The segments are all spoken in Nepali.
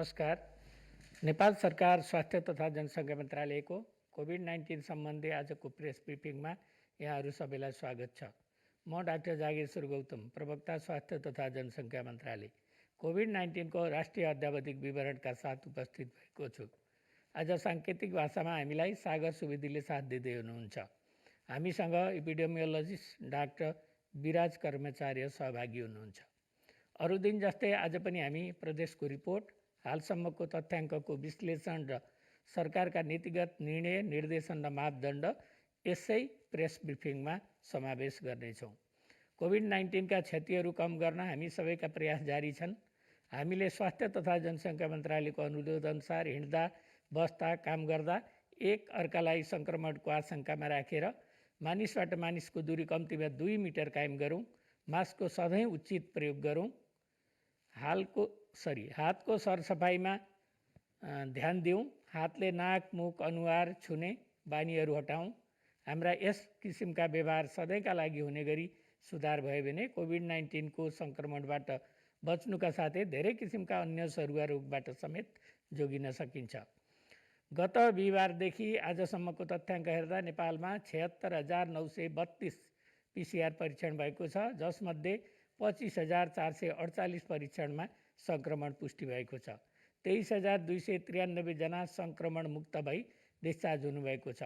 नमस्कार। नेपाल सरकार स्वास्थ्य तथा जनसङ्ख्या मन्त्रालयको कोभिड-19 सम्बन्धी आजको प्रेस ब्रिफिङमा यहाँहरू सबैलाई स्वागत छ। म डाक्टर जागेश्वर गौतम, प्रवक्ता स्वास्थ्य तथा जनसङ्ख्या मन्त्रालय, कोभिड-19 को राष्ट्रिय अद्यावधिक विवरणका साथ उपस्थित भएको छु। आज साङ्केतिक भाषामा हामीलाई सागर सुवेदीले साथ दिँदै हुनुहुन्छ। हामीसँग एपिडेमियोलोजिस्ट डाक्टर विराज कर्मचार्य सहभागी हुनुहुन्छ। अरू दिन जस्तै आज पनि हामी प्रदेशको रिपोर्ट, हालसम्मको तथ्याङ्कको विश्लेषण र सरकारका नीतिगत निर्णय, निर्देशन र मापदण्ड यसै प्रेस ब्रिफिङमा समावेश गर्नेछौँ। कोभिड-19 का क्षतिहरू कम गर्न हामी सबैका प्रयास जारी छन्। हामीले स्वास्थ्य तथा जनसङ्ख्या मन्त्रालयको अनुरोध अनुसार हिँड्दा, बस्दा, काम गर्दा एक अर्कालाई सङ्क्रमणको आशंकामा राखेर मानिसबाट मानिसको दूरी कम्तीमा 2 मिटर कायम गरौँ, मास्कको सधैँ उचित प्रयोग गरौँ, हातको सरसफाइमा ध्यान दिउँ, हातले नाक, मुख, अनुहार छुने बानीहरू हटाउँ। हाम्रा यस किसिमका व्यवहार सधैँका लागि हुने गरी सुधार भयो भने कोभिड-19 को सङ्क्रमणबाट बच्नुका साथै धेरै किसिमका अन्य सरुवा रोगबाट समेत जोगिन सकिन्छ। गत बिहिबारदेखि आजसम्मको तथ्याङ्क हेर्दा नेपालमा 76,932 PCR परीक्षण भएको छ, जसमध्ये 25,448 परीक्षणमा सङ्क्रमण पुष्टि भएको छ। 23,293 जना सङ्क्रमण मुक्त भई डिस्चार्ज हुनुभएको छ।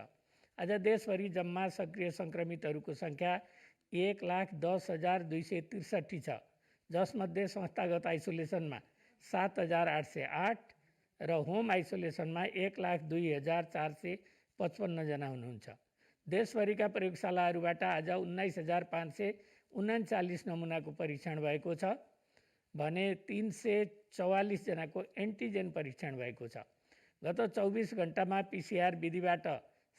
आज देशभरि जम्मा सक्रिय सङ्क्रमितहरूको सङ्ख्या 1,10,263 छ, जसमध्ये संस्थागत आइसोलेसनमा 7,808 र होम आइसोलेसनमा 1,02,455 जना हुनुहुन्छ। देशभरिका प्रयोगशालाहरूबाट आज 19,539 नमुनाको परीक्षण भएको छ भने 344 जनाको एन्टिजेन परीक्षण भएको छ। गत 24 घण्टामा PCR विधिबाट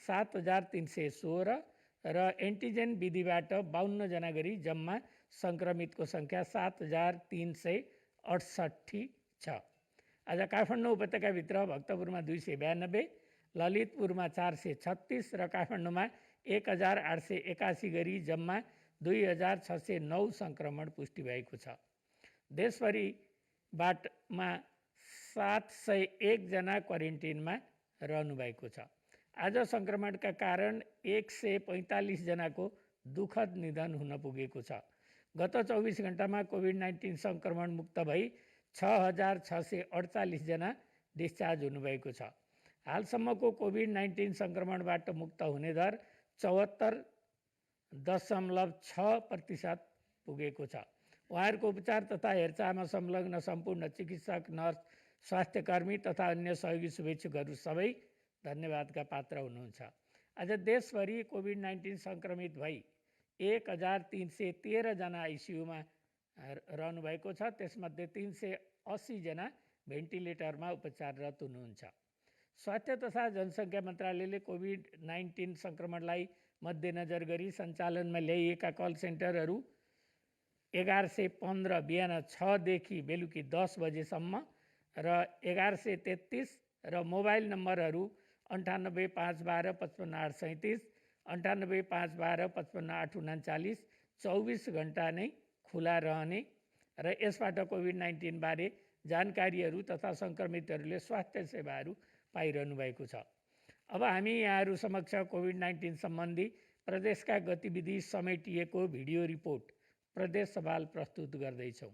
7,316 र एन्टिजेन विधिबाट 52 जना गरी जम्मा सङ्क्रमितको सङ्ख्या 7,368 छ। आज काठमाडौँ उपत्यकाभित्र भक्तपुरमा 292, ललितपुरमा 436 र काठमाडौँमा 1,881 गरी जम्मा 2,609 सङ्क्रमण पुष्टि भएको छ। देशभरिबाटमा 701 जना क्वारेन्टिनमा रहनुभएको छ। आज सङ्क्रमणका कारण 145 जनाको दुःखद निधन हुन पुगेको छ। गत 24 घण्टामा कोभिड-19 सङ्क्रमण मुक्त भई 6,648 जना डिस्चार्ज हुनुभएको छ। हालसम्मको कोभिड-19 सङ्क्रमणबाट मुक्त हुने दर 74.6% पुगेको छ। उहाँहरूको उपचार तथा हेरचाहमा संलग्न सम्पूर्ण चिकित्सक, नर्स, स्वास्थ्यकर्मी तथा अन्य सहयोगी शुभेच्छुकहरू सबै धन्यवादका पात्र हुनुहुन्छ। आज देशभरि कोभिड-19 सङ्क्रमित भई 1,313 जना आइसियुमा रहनुभएको छ। त्यसमध्ये 380 जना भेन्टिलेटरमा उपचाररत हुनुहुन्छ। स्वास्थ्य तथा जनसङ्ख्या मन्त्रालयले कोभिड-19 सङ्क्रमणलाई मध्यनजर गरी सञ्चालनमा ल्याइएका कल सेन्टरहरू 1115 बिहान 6 देखि बेलुकी 10 बजेसम्म र 1133 र मोबाइल नम्बरहरू 98,512 55,837, 98,512 55,839 24 घण्टा नै खुला रहने र यसबाट कोभिड-19 बारे जानकारीहरू तथा सङ्क्रमितहरूले स्वास्थ्य सेवाहरू पाइरहनु भएको छ। अब हामी यहाँहरू समक्ष कोभिड-19 सम्बन्धी प्रदेशका गतिविधि समेटिएको भिडियो रिपोर्ट प्रदेश सवाल प्रस्तुत गर्दैछौँ।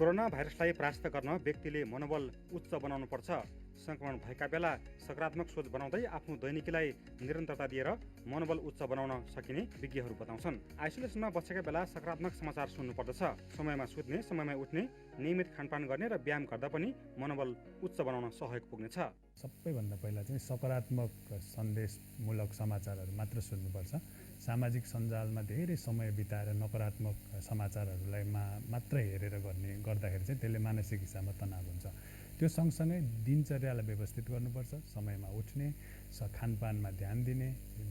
कोरोना भाइरसलाई परास्त गर्न व्यक्तिले मनोबल उच्च बनाउनुपर्छ। सङ्क्रमण भएका बेला सकारात्मक सोच बनाउँदै आफ्नो दैनिकीलाई निरन्तरता दिएर मनोबल उच्च बनाउन सकिने विज्ञहरू बताउँछन्। आइसोलेसनमा बसेका बेला सकारात्मक समाचार सुन्नुपर्दछ। समयमा सुत्ने, समयमा उठ्ने, नियमित खानपान गर्ने र व्यायाम गर्दा पनि मनोबल उच्च बनाउन सहयोग पुग्नेछ। सबैभन्दा पहिला चाहिँ सकारात्मक सन्देशमूलक समाचारहरू मात्र सुन्नुपर्छ। सामाजिक सञ्जालमा धेरै समय बिताएर नकारात्मक समाचारहरूलाई मात्र हेरेर गर्दाखेरि चाहिँ त्यसले मानसिक हिसाबमा तनाव हुन्छ। त्यो सँगसँगै दिनचर्यालाई व्यवस्थित गर्नुपर्छ। समयमा उठ्ने, खानपानमा ध्यान दिने,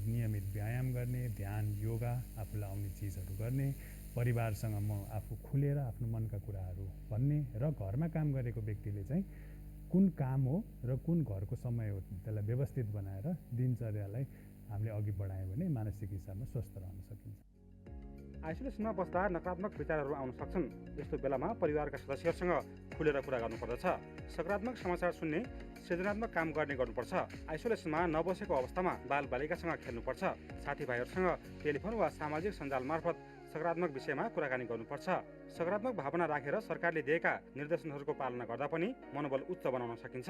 नियमित व्यायाम गर्ने, ध्यान, योगा, आफूलाई आउने चिजहरू गर्ने, परिवारसँग म आफू खुलेर आफ्नो मनका कुराहरू भन्ने र घरमा काम गरेको व्यक्तिले चाहिँ कुन काम हो र कुन घरको समय हो त्यसलाई व्यवस्थित बनाएर दिनचर्यालाई हामीले अघि बढायौँ भने मानसिक हिसाबमा स्वस्थ रहन सकिन्छ। आइसोलेसनमा बस्दा नकारात्मक विचारहरू आउन सक्छन्। यस्तो बेलामा परिवारका सदस्यहरूसँग खुलेर कुरा गर्नुपर्दछ। सकारात्मक समाचार सुन्ने, सृजनात्मक काम गर्ने गर्नुपर्छ। आइसोलेसनमा नबसेको अवस्थामा बालबालिकासँग खेल्नुपर्छ। साथीभाइहरूसँग टेलिफोन वा सामाजिक सञ्जाल मार्फत सकारात्मक विषयमा कुराकानी गर्नुपर्छ। सकारात्मक भावना राखेर सरकारले दिएका निर्देशनहरूको पालना गर्दा पनि मनोबल उच्च बनाउन सकिन्छ।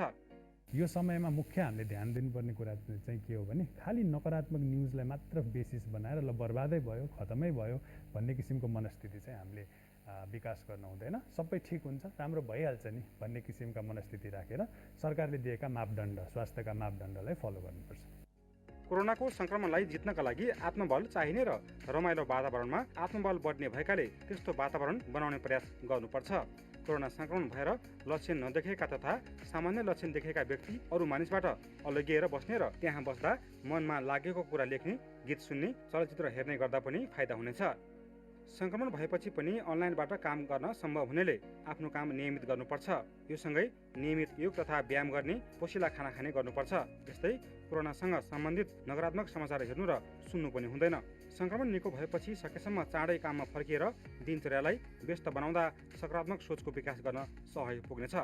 यो समयमा मुख्य हामीले ध्यान दिनुपर्ने कुरा चाहिँ के हो भने खालि नकारात्मक न्युजलाई मात्र बेसिस बनाएर ल बर्बादै भयो, खतमै भयो भन्ने किसिमको मनस्थिति चाहिँ हामीले विकास गर्न हुँदैन। सबै ठिक हुन्छ, राम्रो भइहाल्छ नि भन्ने किसिमका मनस्थिति राखेर सरकारले दिएका मापदण्ड, स्वास्थ्यका मापदण्डलाई फलो गर्नुपर्छ। कोरोनाको सङ्क्रमणलाई जित्नका लागि आत्मबल चाहिने र रमाइलो वातावरणमा आत्मबल बढ्ने भएकाले त्यस्तो वातावरण बनाउने प्रयास गर्नुपर्छ। कोरोना सङ्क्रमण भएर लक्षण नदेखेका तथा सामान्य लक्षण देखेका व्यक्ति अरू मानिसबाट अलगिएर बस्ने र त्यहाँ बस्दा मनमा लागेको कुरा लेख्ने, गीत सुन्ने, चलचित्र हेर्ने गर्दा पनि फाइदा हुनेछ। सङ्क्रमण भएपछि पनि अनलाइनबाट काम गर्न सम्भव हुनेले आफ्नो काम नियमित गर्नुपर्छ। यो सँगै नियमित योग तथा व्यायाम गर्ने, पोसिला खाना खाने गर्नुपर्छ। यस्तै कोरोनासँग सम्बन्धित नकारात्मक समाचार हेर्नु र सुन्नु पनि हुँदैन। सङ्क्रमण निको भएपछि सकेसम्म चाँडै काममा फर्किएर दिनचर्यालाई व्यस्त बनाउँदा सकारात्मक सोचको विकास गर्न सहयोग पुग्नेछ।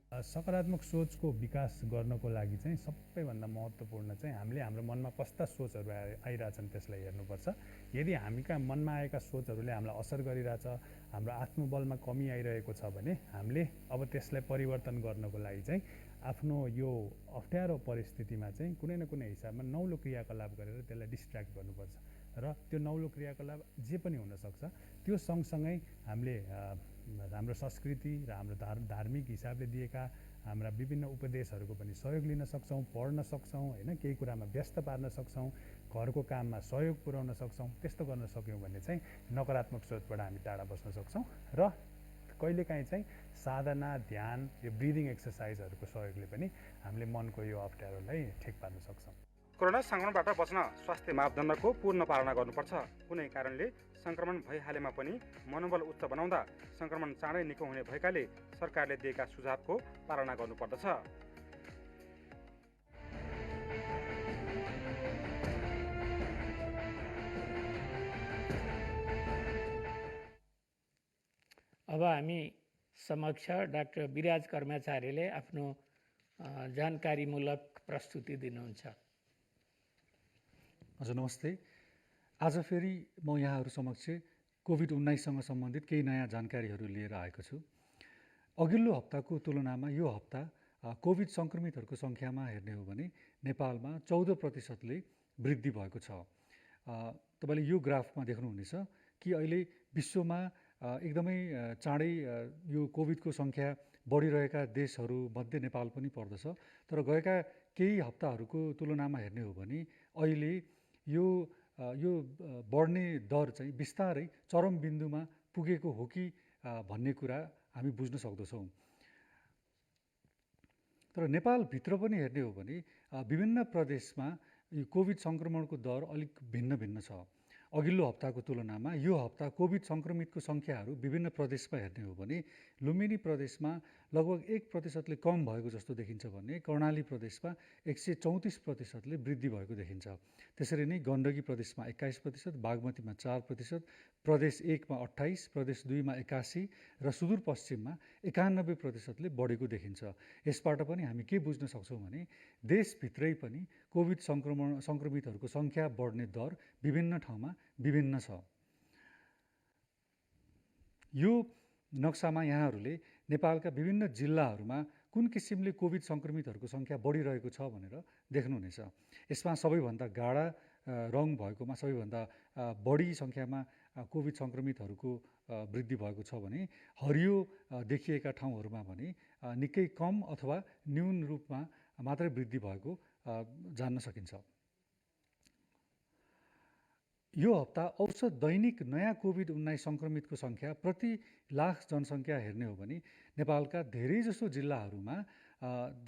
सकारात्मक सोचको विकास गर्नको लागि चाहिँ सबैभन्दा महत्त्वपूर्ण चाहिँ हामीले हाम्रो मनमा कस्ता सोचहरू आइरहेछन् त्यसलाई हेर्नुपर्छ। यदि हामीका मनमा आएका सोचहरूले हामीलाई असर गरिरहेछ, हाम्रो आत्मबलमा कमी आइरहेको छ भने हामीले अब त्यसलाई परिवर्तन गर्नको लागि चाहिँ आफ्नो यो अप्ठ्यारो परिस्थितिमा चाहिँ कुनै न कुनै हिसाबमा नौलो क्रियाकलाप गरेर त्यसलाई डिस्ट्र्याक्ट गर्नुपर्छ र त्यो नौलो क्रियाकलाप जे पनि हुनसक्छ। त्यो सँगसँगै हामीले हाम्रो संस्कृति र हाम्रो धार्मिक हिसाबले दिएका हाम्रा विभिन्न उपदेशहरूको पनि सहयोग लिन सक्छौँ, पढ्न सक्छौँ, होइन, केही कुरामा व्यस्त पार्न सक्छौँ, घरको काममा सहयोग पुर्याउन सक्छौँ। त्यस्तो गर्न सक्यौँ भने चाहिँ नकारात्मक सोचबाट हामी टाढा बस्न सक्छौँ र कहिलेकाहीँ चाहिँ साधना, ध्यान, यो ब्रिदिङ एक्सर्साइजहरूको सहयोगले पनि हामीले मनको यो अप्ठ्यारोलाई ठिक पार्न सक्छौँ। कोरोना सङ्क्रमणबाट बच्न स्वास्थ्य मापदण्डको पूर्ण पालना गर्नुपर्छ। कुनै कारणले सङ्क्रमण भइहालेमा पनि मनोबल उच्च बनाउँदा सङ्क्रमण चाँडै निको हुने भएकाले सरकारले दिएका सुझावको पालना गर्नुपर्दछ। अब हामी समक्ष डाक्टर विराज कर्माचार्यले आफ्नो जानकारीमूलक प्रस्तुति दिनुहुन्छ। हजुर नमस्ते। आज फेरि म यहाँहरू समक्ष कोभिड-19सँग सम्बन्धित केही नयाँ जानकारीहरू लिएर आएको छु। अघिल्लो हप्ताको तुलनामा यो हप्ता कोभिड सङ्क्रमितहरूको सङ्ख्यामा हेर्ने हो भने नेपालमा 14%ले वृद्धि भएको छ। तपाईँले यो ग्राफमा देख्नुहुनेछ कि अहिले विश्वमा एकदमै चाँडै यो कोभिडको सङ्ख्या बढिरहेका देशहरूमध्ये नेपाल पनि पर्दछ। तर गएका केही हप्ताहरूको तुलनामा हेर्ने हो भने अहिले यो बढ्ने दर चाहिँ बिस्तारै चरम बिन्दुमा पुगेको हो कि भन्ने कुरा हामी बुझ्न सक्दछौँ। तर नेपालभित्र पनि हेर्ने हो भने विभिन्न प्रदेशमा यो कोभिड सङ्क्रमणको दर अलिक भिन्न भिन्न छ। अघिल्लो हप्ताको तुलनामा यो हप्ता कोभिड सङ्क्रमितको सङ्ख्याहरू विभिन्न प्रदेशमा हेर्ने हो भने लुम्बिनी प्रदेशमा लगभग 1%ले कम भएको जस्तो देखिन्छ भने कर्णाली प्रदेशमा 134%ले वृद्धि भएको देखिन्छ। त्यसरी नै गण्डकी प्रदेशमा 21%, बागमतीमा 4%, प्रदेश 1मा 28%, प्रदेश 2मा 81% र सुदूरपश्चिममा 91%ले बढेको देखिन्छ। यसबाट पनि हामी के बुझ्न सक्छौँ भने देशभित्रै पनि कोभिड सङ्क्रमितहरूको सङ्ख्या बढ्ने दर विभिन्न ठाउँमा विभिन्न छ। यो नक्सामा यहाँहरूले नेपालका विभिन्न जिल्लाहरूमा कुन किसिमले कोभिड सङ्क्रमितहरूको सङ्ख्या बढिरहेको छ भनेर देख्नुहुनेछ। यसमा सबैभन्दा गाढा रङ भएकोमा सबैभन्दा बढी सङ्ख्यामा कोभिड सङ्क्रमितहरूको वृद्धि भएको छ भने हरियो देखिएका ठाउँहरूमा भने निकै कम अथवा न्यून रूपमा मात्रै वृद्धि भएको जान्न सकिन्छ। यो हप्ता औसत दैनिक नयाँ कोभिड-19 सङ्क्रमितको सङ्ख्या प्रति लाख जनसङ्ख्या हेर्ने हो भने नेपालका धेरैजसो जिल्लाहरूमा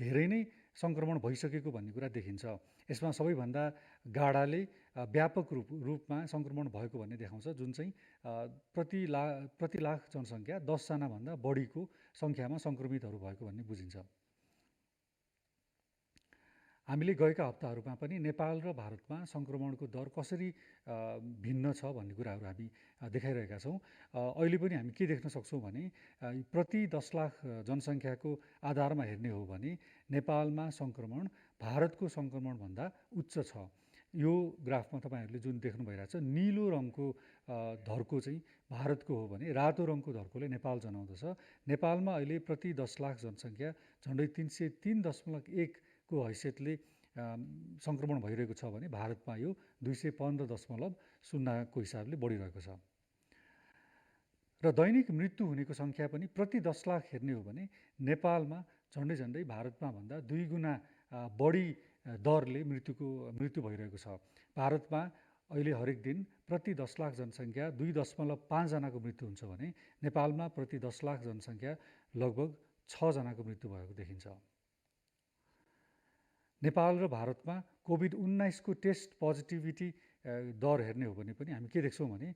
धेरै नै सङ्क्रमण भइसकेको भन्ने कुरा देखिन्छ। यसमा सबैभन्दा गाढाले व्यापक रूपमा सङ्क्रमण भएको भन्ने देखाउँछ, जुन चाहिँ प्रति लाख जनसङ्ख्या 10 जनाभन्दा बढीको सङ्ख्यामा सङ्क्रमितहरू भएको भन्ने बुझिन्छ। हामीले गएका हप्ताहरूमा पनि नेपाल र भारतमा सङ्क्रमणको दर कसरी भिन्न छ भन्ने कुराहरू हामी देखाइरहेका छौँ। अहिले पनि हामी के देख्न सक्छौँ भने प्रति 10 लाख जनसङ्ख्याको आधारमा हेर्ने हो भने नेपालमा सङ्क्रमण भारतको सङ्क्रमणभन्दा उच्च छ। यो ग्राफमा तपाईँहरूले जुन देख्नु भइरहेछ, निलो रङको धर्को चाहिँ भारतको हो भने रातो रङको धर्कोले नेपाल जनाउँदछ। नेपालमा अहिले प्रति 10 लाख जनसङ्ख्या झन्डै 303.1 को हैसियतले सङ्क्रमण भइरहेको छ भने भारतमा यो 215.0 को हिसाबले बढिरहेको छ। र दैनिक मृत्यु हुनेको सङ्ख्या पनि प्रति 10 लाख हेर्ने हो भने नेपालमा झन्डै भारतमा भन्दा 2 गुणा बढी दरले मृत्यु भइरहेको छ। भारतमा अहिले हरेक दिन प्रति 10 लाख जनसङ्ख्या 2.5 जनाको मृत्यु हुन्छ भने नेपालमा प्रति 10 लाख जनसङ्ख्या लगभग 6 जनाको मृत्यु भएको देखिन्छ। नेपाल र भारतमा कोभिड-19 को टेस्ट पोजिटिभिटी दर हेर्ने हो भने पनि हामी के देख्छौँ भने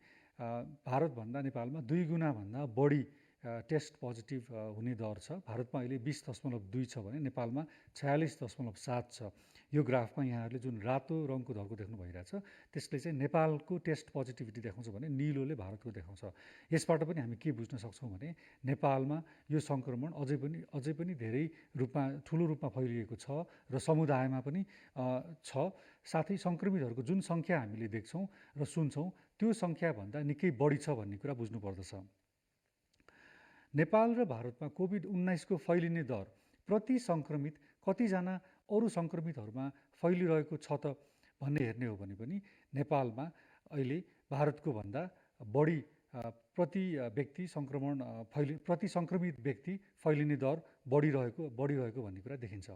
भारतभन्दा नेपालमा 2 गुणाभन्दा बढी टेस्ट पोजिटिभ हुने दर छ। भारतमा अहिले 20.2 छ भने नेपालमा 46.7 छ। यो ग्राफमा यहाँहरूले जुन रातो रङको धर्को देख्नु भइरहेछ, त्यसले चाहिँ नेपालको टेस्ट पोजिटिभिटी देखाउँछ भने निलोले भारतको देखाउँछ। यसबाट पनि हामी के बुझ्न सक्छौँ भने नेपालमा यो सङ्क्रमण अझै पनि धेरै ठुलो रूपमा फैलिएको छ र समुदायमा पनि छ। साथै सङ्क्रमितहरूको जुन सङ्ख्या हामीले देख्छौँ र सुन्छौँ त्यो सङ्ख्याभन्दा निकै बढी छ भन्ने कुरा बुझ्नुपर्दछ। नेपाल र भारतमा कोभिड-19 को फैलिने दर प्रति सङ्क्रमित कतिजना अरू सङ्क्रमितहरूमा फैलिरहेको छ त भन्ने हेर्ने हो भने पनि नेपालमा अहिले भारतको भन्दा बढी प्रति सङ्क्रमित व्यक्ति फैलिने दर बढिरहेको भन्ने कुरा देखिन्छ।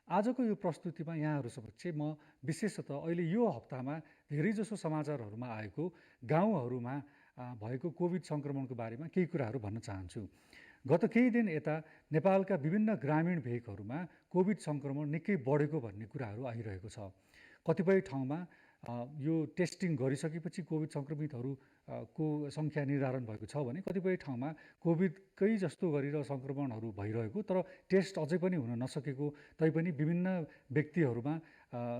आजको यो प्रस्तुतिमा यहाँहरू समक्ष म विशेषतः अहिले यो हप्तामा धेरैजसो समाचारहरूमा आएको गाउँहरूमा भएको कोभिड सङ्क्रमणको बारेमा केही कुराहरू भन्न चाहन्छु। गत केही दिन यता नेपालका विभिन्न ग्रामीण भेगहरूमा कोभिड सङ्क्रमण निकै बढेको भन्ने कुराहरू आइरहेको छ। कतिपय ठाउँमा यो टेस्टिङ गरिसकेपछि कोभिड सङ्क्रमितहरूको सङ्ख्या निर्धारण भएको छ भने कतिपय ठाउँमा कोभिडकै जस्तो गरेर सङ्क्रमणहरू भइरहेको तर टेस्ट अझै पनि हुन नसकेको तैपनि विभिन्न व्यक्तिहरूमा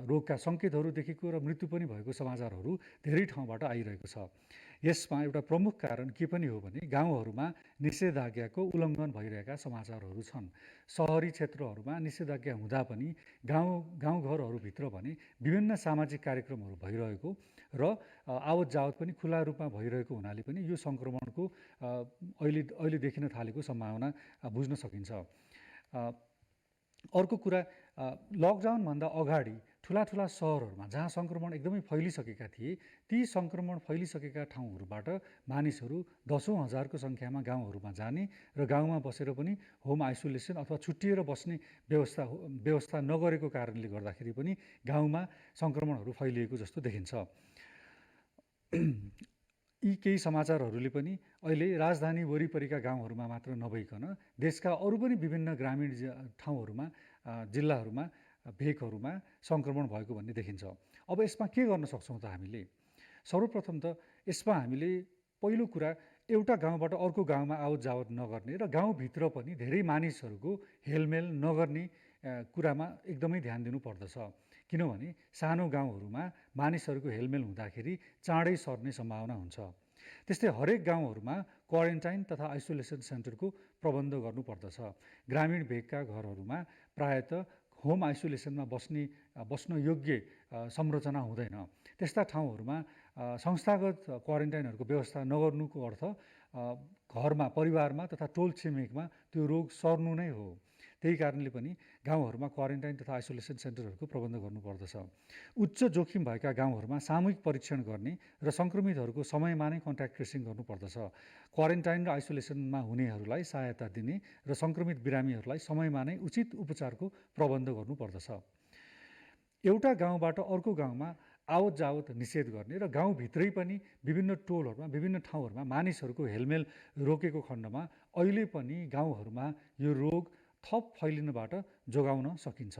रोगका सङ्केतहरू देखेको र मृत्यु पनि भएको समाचारहरू धेरै ठाउँबाट आइरहेको छ। यसमा एउटा प्रमुख कारण के पनि हो भने गाउँहरूमा निषेधाज्ञाको उल्लङ्घन भइरहेका समाचारहरू छन्। सहरी क्षेत्रहरूमा निषेधाज्ञा हुँदा पनि गाउँघरहरूभित्र भने विभिन्न सामाजिक कार्यक्रमहरू भइरहेको र आवत जावत पनि खुला रूपमा भइरहेको हुनाले पनि यो सङ्क्रमणको अहिले देखिन थालेको सम्भावना बुझ्न सकिन्छ। अर्को कुरा, लकडाउनभन्दा अगाडि ठुला सहरहरूमा जहाँ सङ्क्रमण एकदमै फैलिसकेका थिए, ती सङ्क्रमण फैलिसकेका ठाउँहरूबाट मानिसहरू 10औँ हजारको सङ्ख्यामा गाउँहरूमा जाने र गाउँमा बसेर पनि होम आइसोलेसन अथवा छुट्टिएर बस्ने व्यवस्था नगरेको कारणले गर्दाखेरि पनि गाउँमा सङ्क्रमणहरू फैलिएको जस्तो देखिन्छ। यी केही समाचारहरूले पनि अहिले राजधानी वरिपरिका गाउँहरूमा मात्र नभइकन देशका अरू पनि विभिन्न ग्रामीण ठाउँहरूमा जिल्लाहरूमा भेगहरूमा सङ्क्रमण भएको भन्ने देखिन्छ। अब यसमा के गर्न सक्छौँ त हामीले? सर्वप्रथम त यसमा हामीले पहिलो कुरा एउटा गाउँबाट अर्को गाउँमा आवत जावत नगर्ने र गाउँभित्र पनि धेरै मानिसहरूको हेलमेल नगर्ने कुरामा एकदमै ध्यान दिनु पर्दछ। किनभने सानो गाउँहरूमा मानिसहरूको हेलमेल हुँदाखेरि चाँडै सर्ने सम्भावना हुन्छ। त्यस्तै हरेक गाउँहरूमा क्वारेन्टाइन तथा आइसोलेसन सेन्टरको प्रबन्ध गर्नुपर्दछ। ग्रामीण भेगका घरहरूमा प्रायः होम आइसोलेसनमा बस्न योग्य संरचना हुँदैन। त्यस्ता ठाउँहरूमा संस्थागत क्वारेन्टाइनहरूको व्यवस्था नगर्नुको अर्थ घरमा, परिवारमा तथा टोल छिमेकमा त्यो रोग सर्नु नै हो। त्यही कारणले पनि गाउँहरूमा क्वारेन्टाइन तथा आइसोलेसन सेन्टरहरूको प्रबन्ध गर्नुपर्दछ। उच्च जोखिम भएका गाउँहरूमा सामूहिक परीक्षण गर्ने र सङ्क्रमितहरूको समयमा नै कन्ट्याक्ट ट्रेसिङ गर्नुपर्दछ। क्वारेन्टाइन र आइसोलेसनमा हुनेहरूलाई सहायता दिने र सङ्क्रमित बिरामीहरूलाई समयमा नै उचित उपचारको प्रबन्ध गर्नुपर्दछ। एउटा गाउँबाट अर्को गाउँमा आवत जावत निषेध गर्ने र गाउँभित्रै पनि विभिन्न टोलहरूमा, विभिन्न ठाउँहरूमा मानिसहरूको हेलमेल रोकेको खण्डमा अहिले पनि गाउँहरूमा यो रोग थप फैलिनबाट जोगाउन सकिन्छ।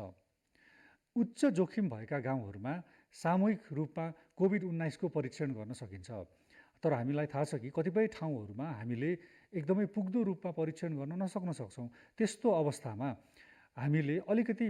उच्च जोखिम भएका गाउँहरूमा सामूहिक रूपमा कोभिड-19 को परीक्षण गर्न सकिन्छ। तर हामीलाई थाहा छ कि कतिपय ठाउँहरूमा हामीले एकदमै पुग्दो रूपमा परीक्षण गर्न नसक्न सक्छौँ। त्यस्तो अवस्थामा हामीले अलिकति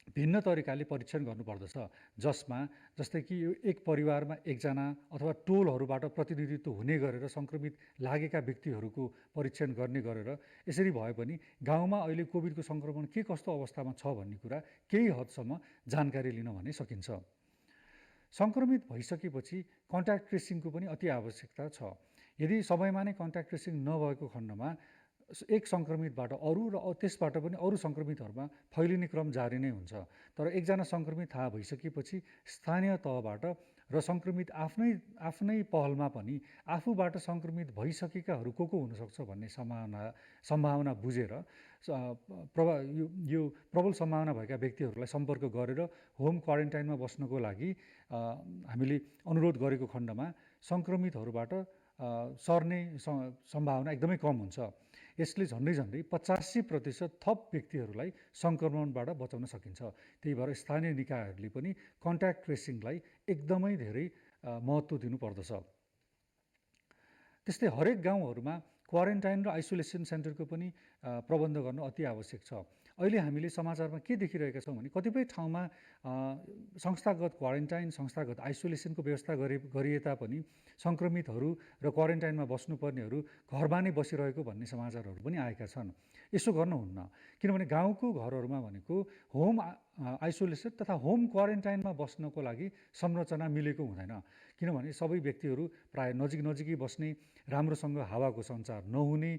भिन्न तरिकाले परीक्षण गर्नुपर्दछ, जसमा जस्तै कि एक परिवारमा एकजना अथवा टोलहरूबाट प्रतिनिधित्व हुने गरेर सङ्क्रमित लागेका व्यक्तिहरूको परीक्षण गर्ने गरेर यसरी भए पनि गाउँमा अहिले कोभिडको सङ्क्रमण के कस्तो अवस्थामा छ भन्ने कुरा केही हदसम्म जानकारी लिन भने सकिन्छ। सङ्क्रमित भइसकेपछि कन्ट्याक्ट ट्रेसिङको पनि अति आवश्यकता छ। यदि समयमा नै कन्ट्याक्ट ट्रेसिङ नभएको खण्डमा एक सङ्क्रमितबाट अरू र त्यसबाट पनि अरू सङ्क्रमितहरूमा फैलिने क्रम जारी नै हुन्छ। तर एकजना सङ्क्रमित थाहा भइसकेपछि स्थानीय तहबाट र सङ्क्रमित आफ्नै पहलमा पनि आफूबाट सङ्क्रमित भइसकेकाहरू को हुनसक्छ भन्ने सम्भावना बुझेर यो प्रबल सम्भावना भएका व्यक्तिहरूलाई सम्पर्क गरेर होम क्वारेन्टाइनमा बस्नको लागि हामीले अनुरोध गरेको खण्डमा सङ्क्रमितहरूबाट सर्ने सम्भावना एकदमै कम हुन्छ। यसले झन्डै 85% थप व्यक्तिहरूलाई सङ्क्रमणबाट बचाउन सकिन्छ। त्यही भएर स्थानीय निकायहरूले पनि कन्ट्याक्ट ट्रेसिङलाई एकदमै धेरै महत्त्व दिनुपर्दछ। त्यस्तै हरेक गाउँहरूमा क्वारेन्टाइन र आइसोलेसन सेन्टरको पनि प्रबन्ध गर्न अति आवश्यक छ। अहिले हामीले समाचारमा के देखिरहेका छौँ भने कतिपय ठाउँमा संस्थागत क्वारेन्टाइन, संस्थागत आइसोलेसनको व्यवस्था गरिए तापनि सङ्क्रमितहरू र क्वारेन्टाइनमा बस्नुपर्नेहरू घरमा नै बसिरहेको भन्ने समाचारहरू पनि आएका छन्। यसो गर्नुहुन्न, किनभने गाउँको घरहरूमा भनेको होम आइसोलेसन तथा होम क्वारेन्टाइनमा बस्नको लागि संरचना मिलेको हुँदैन। किनभने सबै व्यक्तिहरू प्रायः नजिकै बस्ने, राम्रोसँग हावाको सञ्चार नहुने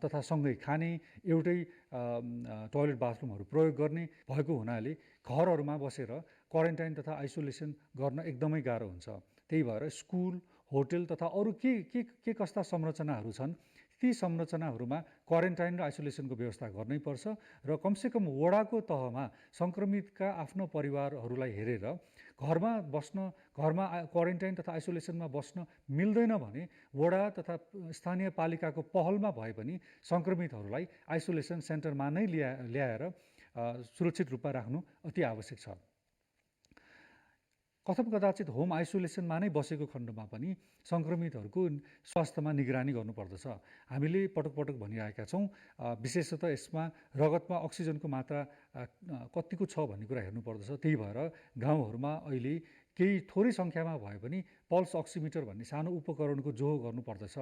तथा सँगै खाने, एउटै टोयलेट बाथरुमहरू प्रयोग गर्ने भएको हुनाले घरहरूमा बसेर क्वारेन्टाइन तथा आइसोलेसन गर्न एकदमै गाह्रो हुन्छ। त्यही भएर स्कुल, होटल तथा अरू के कस्ता संरचनाहरू छन् ती संरचनाहरूमा क्वारेन्टाइन र आइसोलेसनको व्यवस्था गर्नैपर्छ र कमसेकम वडाको तहमा सङ्क्रमितका आफ्नो परिवारहरूलाई हेरेर घरमा क्वारेन्टाइन तथा आइसोलेसनमा बस्न मिल्दैन भने वडा तथा स्थानीय पालिकाको पहलमा भए पनि सङ्क्रमितहरूलाई आइसोलेसन सेन्टरमा नै ल्याएर सुरक्षित रूपमा राख्नु अति आवश्यक छ। कदाचित होम आइसोलेसनमा नै बसेको खण्डमा पनि सङ्क्रमितहरूको स्वास्थ्यमा निगरानी गर्नुपर्दछ। हामीले पटक भनिरहेका छौँ, विशेषतः यसमा रगतमा अक्सिजनको मात्रा कतिको छ भन्ने कुरा हेर्नुपर्दछ। त्यही भएर गाउँहरूमा अहिले केही थोरै सङ्ख्यामा भए पनि पल्स अक्सिमिटर भन्ने सानो उपकरणको जोहो गर्नुपर्दछ,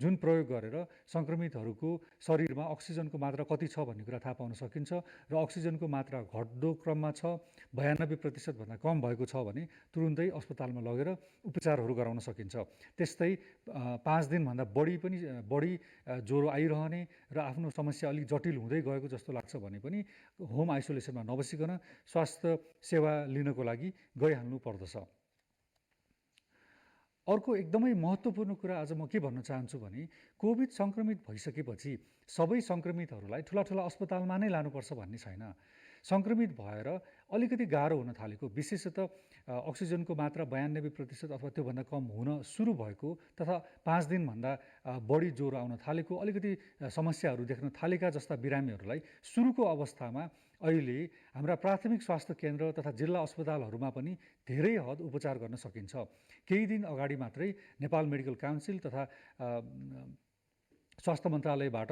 जुन प्रयोग गरेर सङ्क्रमितहरूको शरीरमा अक्सिजनको मात्रा कति छ भन्ने कुरा थाहा पाउन सकिन्छ र अक्सिजनको मात्रा घट्दो क्रममा छ, 92% भन्दा कम भएको छ भने तुरुन्तै अस्पतालमा लगेर उपचारहरू गराउन सकिन्छ। त्यस्तै 5 दिनभन्दा बढी ज्वरो आइरहने र आफ्नो समस्या अलिक जटिल हुँदै गएको जस्तो लाग्छ भने पनि होम आइसोलेसनमा नबसिकन स्वास्थ्य सेवा लिनको लागि गइहाल्नु पर्दछ। अर्को एकदमै महत्त्वपूर्ण कुरा आज म के भन्न चाहन्छु भने कोभिड सङ्क्रमित भइसकेपछि सबै सङ्क्रमितहरूलाई ठुला अस्पतालमा नै लानुपर्छ भन्ने छैन। सङ्क्रमित भएर अलिकति गाह्रो हुन थालेको, विशेषतः अक्सिजनको मात्रा 92% अथवा त्योभन्दा कम हुन सुरु भएको तथा 5 दिनभन्दा बढी ज्वरो आउन थालेको, अलिकति समस्याहरू देख्न थालेका जस्ता बिरामीहरूलाई सुरुको अवस्थामा अहिले हाम्रा प्राथमिक स्वास्थ्य केन्द्र तथा जिल्ला अस्पतालहरूमा पनि धेरै हद उपचार गर्न सकिन्छ। केही दिन अगाडि मात्रै नेपाल मेडिकल काउन्सिल तथा स्वास्थ्य मन्त्रालयबाट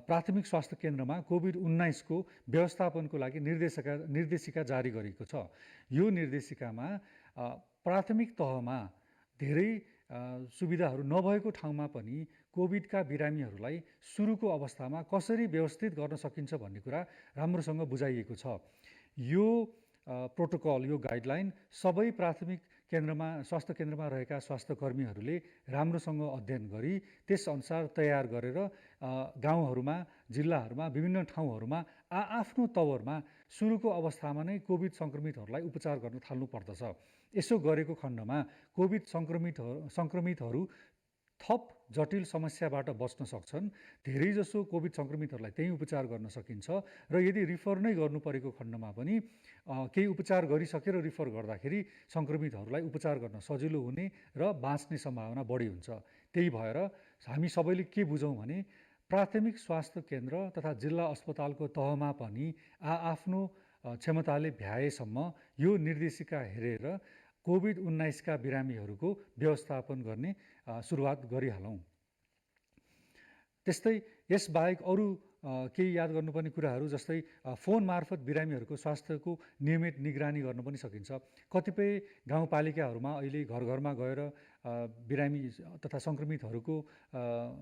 प्राथमिक स्वास्थ्य केन्द्रमा कोभिड-19 को व्यवस्थापनको लागि निर्देशिका जारी गरेको छ। यो निर्देशिकामा प्राथमिक तहमा धेरै सुविधाहरू नभएको ठाउँमा पनि कोभिडका बिरामीहरूलाई सुरुको अवस्थामा कसरी व्यवस्थित गर्न सकिन्छ भन्ने कुरा राम्रोसँग बुझाइएको छ। यो प्रोटोकल, यो गाइडलाइन सबै प्राथमिक स्वास्थ्य केन्द्रमा रहेका स्वास्थ्य कर्मीहरूले राम्रोसँग अध्ययन गरी त्यसअनुसार तयार गरेर गाउँहरूमा, जिल्लाहरूमा, विभिन्न ठाउँहरूमा आफ्नो तवरमा सुरुको अवस्थामा नै कोभिड सङ्क्रमितहरूलाई उपचार गर्न थाल्नु पर्दछ। यसो गरेको खण्डमा कोभिड सङ्क्रमितहरू थप जटिल समस्याबाट बच्न सक्छन्। धेरैजसो कोभिड सङ्क्रमितहरूलाई त्यहीँ उपचार गर्न सकिन्छ र यदि रिफर नै गर्नु परेको खण्डमा पनि केही उपचार गरिसकेर रिफर गर्दाखेरि सङ्क्रमितहरूलाई उपचार गर्न सजिलो हुने र बाँच्ने सम्भावना बढी हुन्छ। त्यही भएर हामी सबैले के बुझौँ भने प्राथमिक स्वास्थ्य केन्द्र तथा जिल्ला अस्पतालको तहमा पनि आफ्नो क्षमताले भ्याएसम्म यो निर्देशिका हेरेर कोभिड-19का बिरामीहरूको व्यवस्थापन गर्ने सुरुवात गरिहालौँ। त्यस्तै यसबाहेक अरू केही याद गर्नुपर्ने कुराहरू जस्तै फोन मार्फत बिरामीहरूको स्वास्थ्यको नियमित निगरानी गर्न पनि सकिन्छ। कतिपय गाउँपालिकाहरूमा अहिले घर घरमा गएर बिरामी तथा सङ्क्रमितहरूको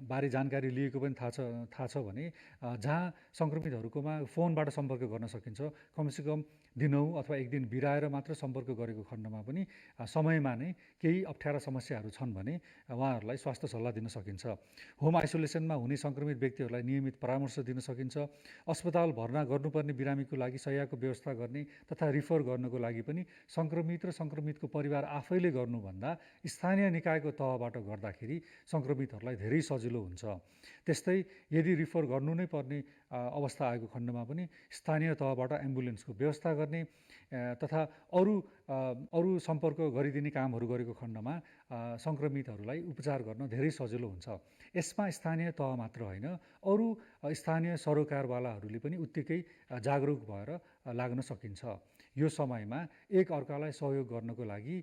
बारे जानकारी लिएको पनि थाहा छ भने जहाँ सङ्क्रमितहरूकोमा फोनबाट सम्पर्क गर्न सकिन्छ, कमसेकम दिनहुँ अथवा एक दिन बिराएर मात्र सम्पर्क गरेको खण्डमा पनि समयमा नै केही अप्ठ्यारा समस्याहरू छन् भने उहाँहरूलाई स्वास्थ्य सल्लाह दिन सकिन्छ। होम आइसोलेसनमा हुने सङ्क्रमित व्यक्तिहरूलाई नियमित परामर्श दिन सकिन्छ। अस्पताल भर्ना गर्नुपर्ने बिरामीको लागि शय्याको व्यवस्था गर्ने तथा रिफर गर्नको लागि पनि सङ्क्रमित र सङ्क्रमितको परिवार आफैले गर्नुभन्दा स्थानीय निकायको तहबाट गर्दाखेरि सङ्क्रमितहरूलाई धेरै सजिलो हुन्छ। त्यस्तै यदि रिफर गर्नु नै पर्ने अवस्था आएको खण्डमा पनि स्थानीय तहबाट एम्बुलेन्सको व्यवस्था गर्ने तथा अरू सम्पर्क गरिदिने कामहरू गरेको खण्डमा सङ्क्रमितहरूलाई उपचार गर्न धेरै सजिलो हुन्छ। यसमा स्थानीय तह मात्र होइन, अरू स्थानीय सरोकारवालाहरूले पनि उत्तिकै जागरुक भएर लाग्न सकिन्छ। यो समयमा एक अर्कालाई सहयोग गर्नको लागि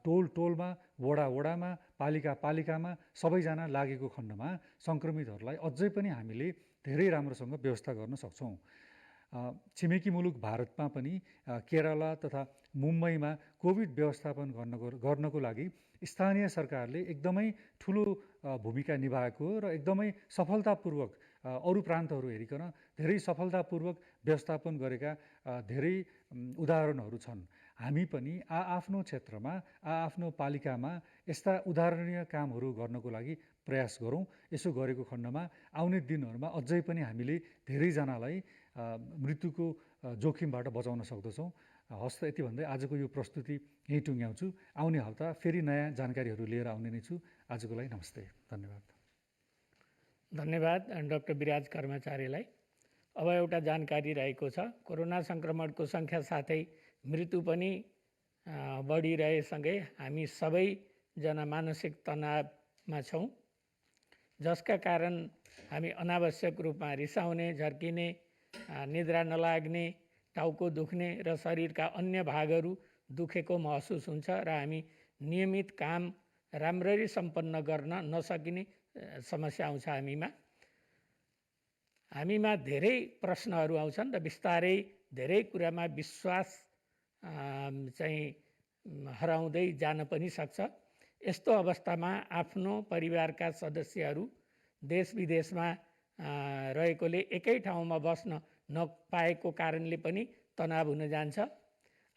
टोलमा, वडामा, पालिकामा सबैजना लागेको खण्डमा सङ्क्रमितहरूलाई अझै पनि हामीले धेरै राम्रोसँग व्यवस्था गर्न सक्छौँ। छिमेकी मुलुक भारतमा पनि केरला तथा मुम्बईमा कोभिड व्यवस्थापन गर्नको लागि स्थानीय सरकारले एकदमै ठुलो भूमिका निभाएको र एकदमै सफलतापूर्वक अरू प्रान्तहरू हेरिकन धेरै सफलतापूर्वक व्यवस्थापन गरेका धेरै उदाहरणहरू छन्। हामी पनि आफ्नो क्षेत्रमा, आफ्नो पालिकामा यस्ता उदाहरणीय कामहरू गर्नको लागि प्रयास गरौँ। यसो गरेको खण्डमा आउने दिनहरूमा अझै पनि हामीले धेरैजनालाई मृत्युको जोखिमबाट बचाउन सक्दछौँ। हस्त यति भन्दै आजको यो प्रस्तुति यहीँ टुङ्ग्याउँछु। आउने हप्ता फेरि नयाँ जानकारीहरू लिएर आउने नै छु। आजको लागि नमस्ते, धन्यवाद। धन्यवाद डाक्टर विराज कर्मचारीलाई। अब एउटा जानकारी रहेको छ, कोरोना सङ्क्रमणको सङ्ख्या साथै मृत्यु पनि बढिरहेसँगै हामी सबैजना मानसिक तनावमा छौँ, जसका कारण हामी अनावश्यक रूपमा रिसाउने, झर्किने, निद्रा नलाग्ने, टाउको दुख्ने र शरीरका अन्य भागहरू दुखेको महसुस हुन्छ र हामी नियमित काम राम्ररी सम्पन्न गर्न नसकिने समस्या आउँछ। हामीमा धेरै प्रश्नहरू आउँछन् र बिस्तारै धेरै कुरामा विश्वास चाहिँ हराउँदै जान पनि सक्छ। यस्तो अवस्थामा आफ्नो परिवारका सदस्यहरू देश विदेशमा रहेकोले एकै ठाउँमा बस्न नपाएको कारणले पनि तनाव हुन जान्छ।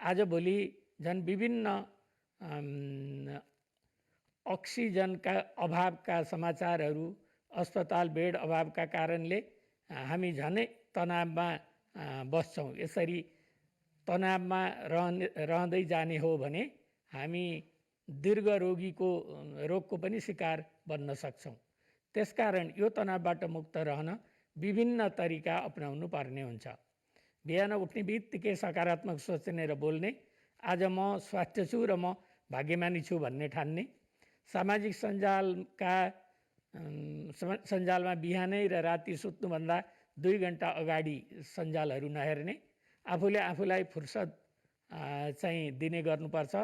आजभोलि झन् विभिन्न अक्सिजनका अभावका समाचारहरू, अस्पताल बेड अभावका कारणले हामी झनै तनावमा बस्छौँ। यसरी तनावमा रहँदै जाने हो भने हामी दीर्घ रोगको पनि शिकार बन्न सक्छौँ। त्यसकारण यो तनावबाट मुक्त रहन विभिन्न तरिका अपनाउनु पर्ने हुन्छ। बिहान उठ्ने बित्तिकै सकारात्मक सोच्ने र बोल्ने, आज म स्वास्थ्य छु र म भाग्यमानी छु भन्ने ठान्ने, सामाजिक सञ्जालमा बिहानै र राति सुत्नुभन्दा 2 घन्टा अगाडि सञ्जालहरू नहेर्ने, आफूले आफूलाई फुर्सद चाहिँ दिने गर्नुपर्छ।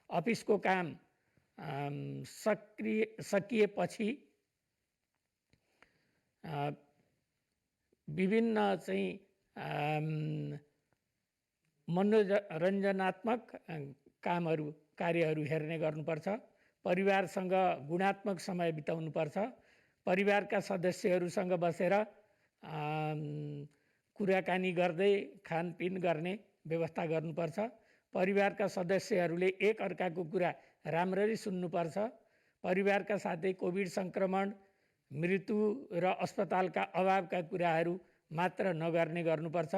अफिसको काम सकिएपछि विभिन्न चाहिँ मनोरञ्जनात्मक कार्यहरू हेर्ने गर्नुपर्छ। परिवारसँग गुणात्मक समय बिताउनुपर्छ। परिवारका सदस्यहरूसँग बसेर कुराकानी गर्दै खानपिन गर्ने व्यवस्था गर्नुपर्छ। परिवारका सदस्यहरूले एक अर्काको कुरा राम्ररी सुन्नुपर्छ। परिवारका साथै कोभिड सङ्क्रमण, मृत्यु र अस्पतालका अभावका कुराहरू मात्र नगर्ने गर्नुपर्छ।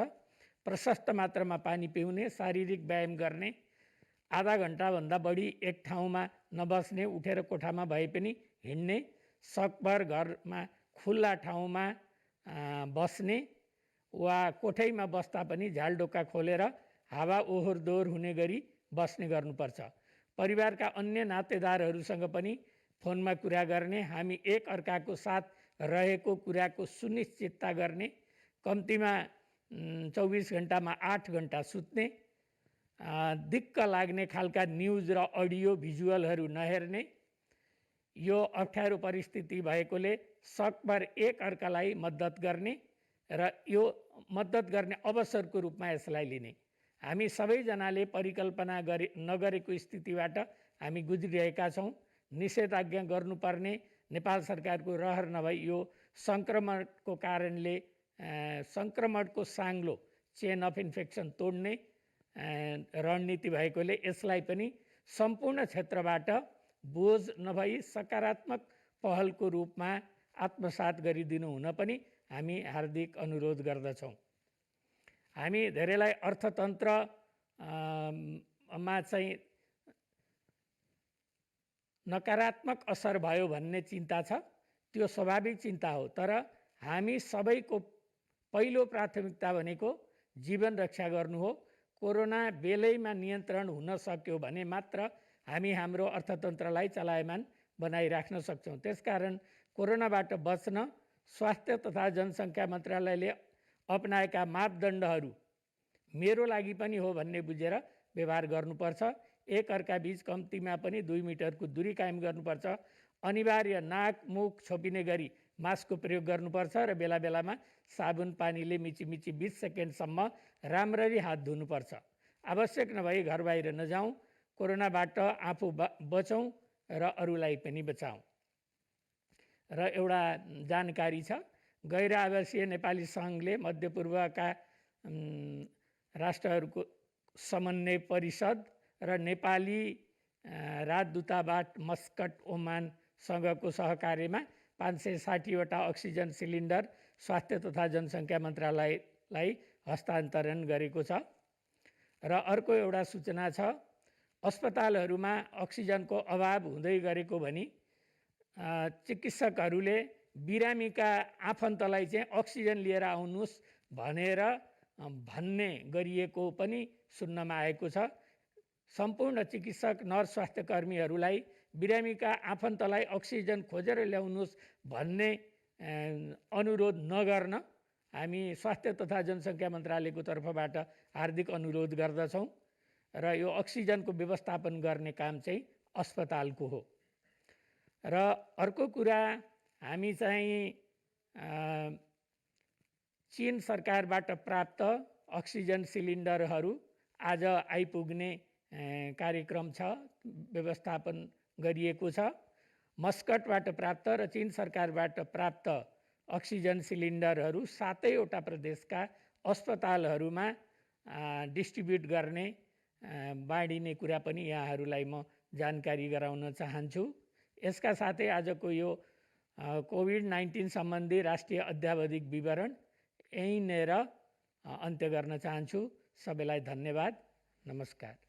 प्रशस्त मात्रामा पानी पिउने, शारीरिक व्यायाम गर्ने, आधा घन्टाभन्दा बढी एक ठाउँमा नबस्ने, उठेर कोठामा भए पनि हिँड्ने, सकभर घरमा खुल्ला ठाउँमा बस्ने वा कोठैमा बस्दा पनि झ्यालडोका खोलेर हावा ओहोर दोहोर हुने गरी बस्ने गर्नुपर्छ। परिवारका अन्य नातेदारहरूसँग पनि फोनमा कुरा गर्ने, हामी एक अर्काको साथ रहेको कुराको सुनिश्चितता गर्ने, कम्तीमा 24 घन्टामा 8 घन्टा सुत्ने, दिक्क लाग्ने खालका न्युज र अडियो भिजुअलहरू नहेर्ने, यो अप्ठ्यारो परिस्थिति भएकोले सकभर एक अर्कालाई मद्दत गर्ने र यो मद्दत गर्ने अवसरको रूपमा यसलाई लिने। हामी सबैजनाले परिकल्पना नगरेको स्थितिबाट हामी गुज्रिरहेका छौँ। निषेधाज्ञा गर्नुपर्ने नेपाल सरकारको रहर नभई यो सङ्क्रमणको कारणले सङ्क्रमणको साङ्लो चेन अफ इन्फेक्सन तोड्ने रणनीति भएकोले यसलाई पनि सम्पूर्ण क्षेत्रबाट बोझ नभई सकारात्मक पहलको रूपमा आत्मसात गरिदिनु हुन पनि हामी हार्दिक अनुरोध गर्दछौँ। हामी धेरैलाई अर्थतन्त्रमा चाहिँ नकारात्मक असर भयो भन्ने चिन्ता छ। त्यो स्वाभाविक चिन्ता हो, तर हामी सबैको पहिलो प्राथमिकता भनेको जीवन रक्षा गर्नु हो। कोरोना बेलैमा नियन्त्रण हुन सक्यो भने मात्र हामी हाम्रो अर्थतन्त्रलाई चलायमान बनाइराख्न सक्छौँ। त्यसकारण कोरोनाबाट बच्न स्वास्थ्य तथा जनसङ्ख्या मन्त्रालयले अपनाएका मापदण्डहरू मेरो लागि पनि हो भन्ने बुझेर व्यवहार गर्नुपर्छ। एक अर्का बीच कम्तीमा पनि 2 मिटरको दूरी कायम गर्नुपर्छ। अनिवार्य नाक मुख छोपिने गरी मास्कको प्रयोग गर्नुपर्छ र बेला बेलामा साबुन पानीले मिची 20 सेकेन्डसम्म राम्ररी हात धुनुपर्छ। आवश्यक नभई घर बाहिर नजाउँ। कोरोनाबाट आफू बचौँ र अरूलाई पनि बचाउँ। र एउटा जानकारी छ, गैर आवासीय नेपाली सङ्घले मध्यपूर्वका राष्ट्रहरूको समन्वय परिषद र नेपाली राजदूतावास मस्कट ओमानसँगको सहकार्यमा 560वटा अक्सिजन सिलिन्डर स्वास्थ्य तथा जनसङ्ख्या मन्त्रालयलाई हस्तान्तरण गरेको छ। र अर्को एउटा सूचना छ, अस्पतालहरूमा अक्सिजनको अभाव हुँदै गरेको भनी चिकित्सकहरूले बिरामीका आफन्तलाई चाहिँ अक्सिजन लिएर आउनुहोस् भनेर भन्ने गरिएको पनि सुन्नमा आएको छ। सम्पूर्ण चिकित्सक नर्स स्वास्थ्य कर्मीहरूलाई बिरामीका आफन्तलाई अक्सिजन खोजेर ल्याउनुहोस् भन्ने अनुरोध नगर्न हामी स्वास्थ्य तथा जनसङ्ख्या मन्त्रालयको तर्फबाट हार्दिक अनुरोध गर्दछौँ। र यो अक्सिजनको व्यवस्थापन गर्ने काम चाहिँ अस्पतालको हो। र अर्को कुरा, हामी चाहिँ चीन सरकारबाट प्राप्त अक्सिजन सिलिन्डरहरू आज आइपुग्ने कार्यक्रम छ, व्यवस्थापन गरिएको छ। मस्कटबाट प्राप्त र चीन सरकारबाट प्राप्त अक्सिजन सिलिन्डरहरू 7वटा प्रदेशका अस्पतालहरूमा डिस्ट्रिब्युट गर्ने बाँडिने कुरा पनि यहाँहरूलाई म जानकारी गराउन चाहन्छु। यसका साथै आजको यो कोभिड-19 सम्बन्धी राष्ट्रिय अद्यावधिक विवरण यहीँनिर अन्त्य गर्न चाहन्छु। सबैलाई धन्यवाद। नमस्कार।